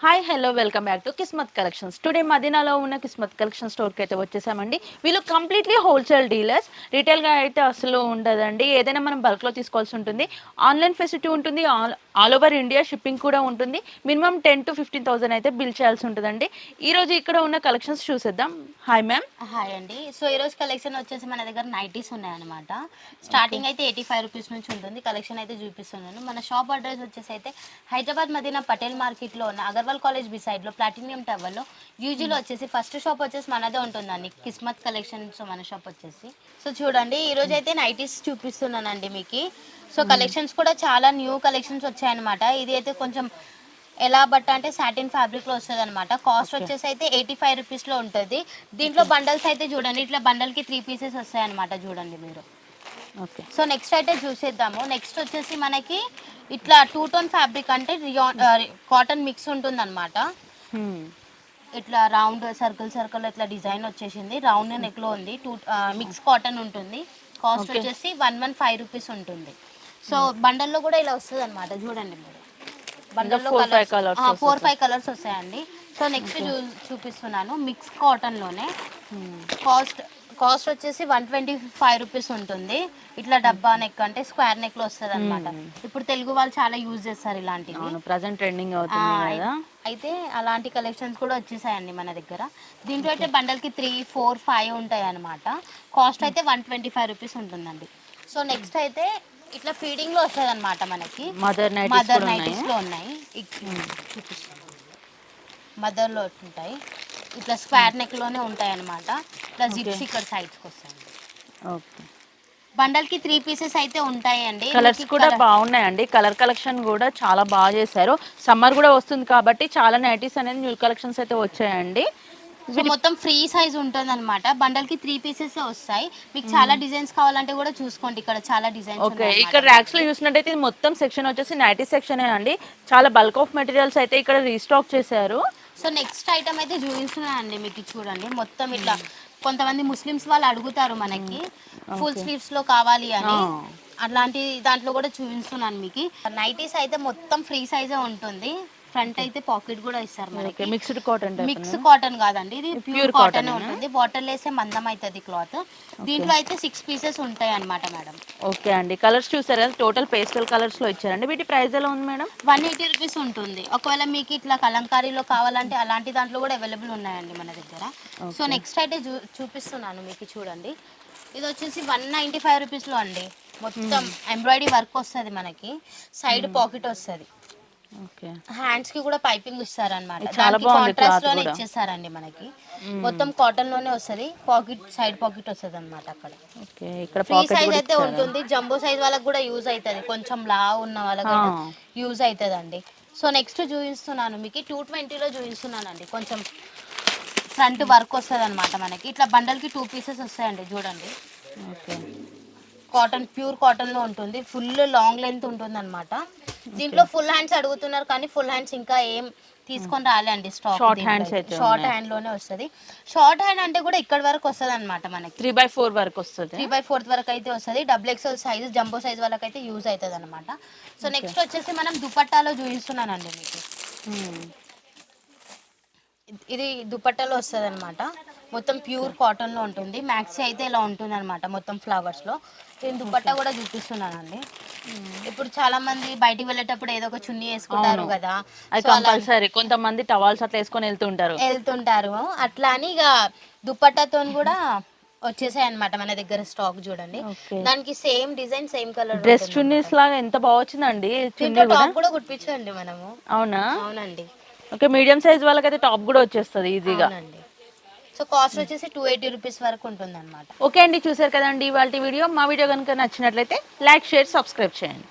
Hi hello welcome back to Kismat collections. Today మదీనాలో ఉన్న Kismat collection స్టోర్కి అయితే వచ్చేసామండి. వీళ్ళు కంప్లీట్లీ హోల్సేల్ డీలర్స్. రీటైల్గా అయితే అసలు ఉండదండి. ఏదైనా మనం బల్క్లో తీసుకోవాల్సి ఉంటుంది. ఆన్లైన్ ఫెసిలిటీ ఉంటుంది. ఆల్ ఓవర్ ఇండియా షిప్పింగ్ కూడా ఉంటుంది. మినిమం 10,000 to 15,000 అయితే బిల్ చేయాల్సి ఉంటుందండి. ఈరోజు ఇక్కడ ఉన్న కలెక్షన్స్ చూసేద్దాం. Hi ma'am. హాయ్ అండి. సో ఈరోజు కలెక్షన్ వచ్చేసి మన దగ్గర నైటీస్ ఉన్నాయన్నమాట. స్టార్టింగ్ అయితే 85 రూపీస్ నుంచి ఉంటుంది. కలెక్షన్ అయితే చూపిస్తున్నాను. మన షాప్ అడ్రస్ వచ్చేసి అయితే హైదరాబాద్ మదీనా పటేల్ మార్కెట్లో ఉన్న అగర్వాల్ కాలేజ్ బిసైడ్లో ప్లాటినియం టవర్లో యూజీలో వచ్చేసి ఫస్ట్ షాప్ వచ్చేసి మనదే ఉంటుందండి. కిస్మత్ కలెక్షన్స్ మన షాప్ వచ్చేసి. సో చూడండి ఈరోజు అయితే నైటీస్ చూపిస్తున్నానండి మీకు. సో కలెక్షన్స్ కూడా చాలా న్యూ కలెక్షన్స్ వచ్చాయన్నమాట. ఇది అయితే కొంచెం ఎలా బట్ట అంటే సాటిన్ ఫ్యాబ్రిక్లో వస్తుంది అనమాట. కాస్ట్ వచ్చేసి అయితే 85 రూపీస్లో ఉంటుంది. దీంట్లో బండల్స్ అయితే చూడండి, ఇట్లా బండల్కి 3 పీసెస్ వస్తాయి అనమాట. చూడండి మీరు. ఓకే. సో నెక్స్ట్ అయితే చూసేద్దాము. నెక్స్ట్ వచ్చేసి మనకి ఇట్లా 2 టోన్ ఫ్యాబ్రిక్ అంటే కాటన్ మిక్స్ ఉంటుంది అనమాట. ఇట్లా రౌండ్ సర్కిల్ ఇట్లా డిజైన్ వచ్చేసింది. రౌండ్ నెక్లో ఉంది. మిక్స్ కాటన్ ఉంటుంది. కాస్ట్ వచ్చేసి 115 రూపీస్ ఉంటుంది. సో బండల్లో కూడా ఇలా వస్తుంది అనమాట. చూడండి మీరు. బండల్లో 4-5 కలర్స్ వస్తాయండి. సో నెక్స్ట్ చూపిస్తున్నాను మిక్స్ కాటన్లోనే. కాస్ట్ వచ్చేసి 125 రూపీస్ ఉంటుంది. ఇట్లా డబ్బా నెక్ అంటే స్క్వేర్ నెక్లో వస్తుంది అనమాట. ఇప్పుడు తెలుగు వాళ్ళు చాలా యూజ్ చేస్తారు ఇలాంటివి. ప్రజెంట్ ట్రెండింగ్ అవుతుంది కదా. అయితే అలాంటి కలెక్షన్స్ కూడా వచ్చేసాయండి మన దగ్గర. దీంట్లో అయితే బండల్కి 3, 4, 5 ఉంటాయి అనమాట. కాస్ట్ అయితే 125 రూపీస్ ఉంటుందండి. సో నెక్స్ట్ అయితే ఇట్లా ఫీడింగ్ లో వస్తుంది అనమాట మనకి. మదర్ నైటీస్ లో ఉన్నాయి. మదర్ లో ఉంటాయి. ఇట్లా స్క్వేర్ నెక్ లోనే ఉంటాయి అనమాట. ఇట్లా జిప్స్ ఇక్కడ సైడ్స్ వస్తాయి. ఓకే. బండల్ కి 3 పీసెస్ అయితే ఉంటాయండి. కలర్స్ కూడా బాగున్నాయండి. కలర్ కలెక్షన్ కూడా చాలా బాగా చేశారు. సమ్మర్ కూడా వస్తుంది కాబట్టి చాలా నైటీస్ అనేది న్యూ కలెక్షన్స్ అయితే వచ్చాయండి. సో మొత్తం ఫ్రీ సైజ్ ఉంటుంది అనమాట. బండల్ కి 3 పీసెస్ వస్తాయి. మీకు చాలా డిజైన్స్ కావాలంటే కూడా చూసుకోండి, ఇక్కడ చాలా డిజైన్స్. ఓకే. ఇక్కడ ర్యాక్స్ లో చూసినట్టయితే ఇది మొత్తం సెక్షన్ వచ్చేసి నైటీ సెక్షన్ అండి. చాలా బల్క్ ఆఫ్ మెటీరియల్స్ అయితే ఇక్కడ రీస్టాక్ చేశారు. సో నెక్స్ట్ ఐటమ్ అయితే చూపిస్తున్నానండి మీకు. చూడండి మొత్తం ఇట్లా కొంతమంది ముస్లిమ్స్ వాళ్ళు అడుగుతారు మనకి ఫుల్ స్లీవ్స్ లో కావాలి అని. అలాంటి దాంట్లో కూడా చూపిస్తున్నాను మీకు. నైటీస్ అయితే మొత్తం ఫ్రీ సైజే ఉంటుంది. ఫ్రంట్ అయితే పాకెట్ కూడా ఇస్తారు మనకి. మిక్స్డ్ కాటన్ మిక్స్ కాటన్ కాదండి, ఇది ప్యూర్ కాటన్ ఉంటుంది. బాటిల్ వేస్తే మందం అవుతుంది క్లాత్. దీంట్లో అయితే 6 పీసెస్ ఉంటాయి అనమాట మేడం. ఓకే అండి. కలర్స్ చూసారా, టోటల్ పేస్టల్ కలర్స్ లో ఇచ్చారండి. వీటి ప్రైస్ ఎలా ఉంది మేడం? 180 రూపీస్ ఉంటుంది. ఒకవేళ మీకు ఇట్లా కలంకారీలో కావాలంటే అలాంటి దాంట్లో కూడా అవైలబుల్ ఉన్నాయండి మన దగ్గర. సో నెక్స్ట్ అయితే చూపిస్తున్నాను మీకు. చూడండి ఇది వచ్చేసి 195 రూపీస్లో అండి. మొత్తం ఎంబ్రాయిడరీ వర్క్ వస్తుంది మనకి. సైడ్ పాకెట్ వస్తుంది. హ్యాండ్స్ కి కూడా పైపింగ్ ఇస్తారనమాట. కాంట్రాస్ట్ లోనే ఇచ్చేసారండి మనకి. మొత్తం కాటన్ లోనే వస్తుంది. పాకెట్ సైడ్ పాకెట్ వస్తుంది అనమాట. అక్కడ ఫ్రీ సైజ్ అయితే ఉంటుంది. జంబో సైజ్ వాళ్ళకి కూడా యూజ్ అవుతుంది. కొంచెం లావు ఉన్న వాళ్ళకి యూజ్ అవుతుంది అండి. సో నెక్స్ట్ చూపిస్తున్నాను మీకు. 220లో చూపిస్తున్నానండి. కొంచెం ఫ్రంట్ వర్క్ వస్తుంది అనమాట మనకి. ఇట్లా బండల్ కి 2 పీసెస్ వస్తాయండి. చూడండి. కాటన్ ప్యూర్ కాటన్ లో ఉంటుంది. ఫుల్ లాంగ్ లెంత్ ఉంటుంది అనమాట. దీంట్లో ఫుల్ హ్యాండ్స్ అడుగుతున్నారు కానీ ఫుల్ హ్యాండ్స్ ఇంకా ఏం తీసుకొని రాలేండి స్టాక్. షార్ట్ హ్యాండ్ లోనే వస్తుంది. షార్ట్ హ్యాండ్ అంటే కూడా ఇక్కడ వరకు వస్తుంది అనమాట మనకి. 3/4 వరకు వస్తుంది. 3/4 వరకు అయితే వస్తుంది. XXL సైజ్ జంబో సైజ్ వాళ్ళకి అయితే యూజ్ అవుతుంది అనమాట. సో నెక్స్ట్ వచ్చేసి మనం దుపట్టాలో చూపిస్తున్నానండి మీకు. ఇది దుపట్టాలో వస్తుంది అనమాట. మొత్తం ప్యూర్ కాటన్ లో ఉంటుంది. మ్యాక్సీ అయితే ఇలా ఉంటుంది అనమాట మొత్తం ఫ్లవర్స్ లో. నేను దుపట్టా కూడా చూపిస్తున్నానండి. ఇప్పుడు చాలా మంది బయటికి వెళ్ళేటప్పుడు ఏదో ఒక చున్నీ వేసుకుంటారు కదా, కంపల్సరీ. కొంతమంది టవాల్స్ అట్లా వేసుకొని వెళ్తుంటారు. అట్లా అని ఇక దుపట్టాతో కూడా వచ్చేసాయి అనమాట మన దగ్గర స్టాక్. చూడండి దానికి same design same colour dress chunnis లాగా ఎంత బాగా వచ్చిందండి. టాప్ కూడా కుట్టించండి మనము. అవునండి. ఓకే. మీడియం సైజ్ వాళ్ళకైతే టాప్ కూడా వచ్చేస్తుంది ఈజీగా. సో కాస్ట్ వచ్చేసి 280 రూపీస్ వరకు ఉంటుంది అనమాట. ఓకే అండి, చూసారు కదండి ఇవాళ వీడియో. మా వీడియో కనుక నచ్చినట్లయితే లైక్, షేర్, సబ్స్క్రైబ్ చేయండి.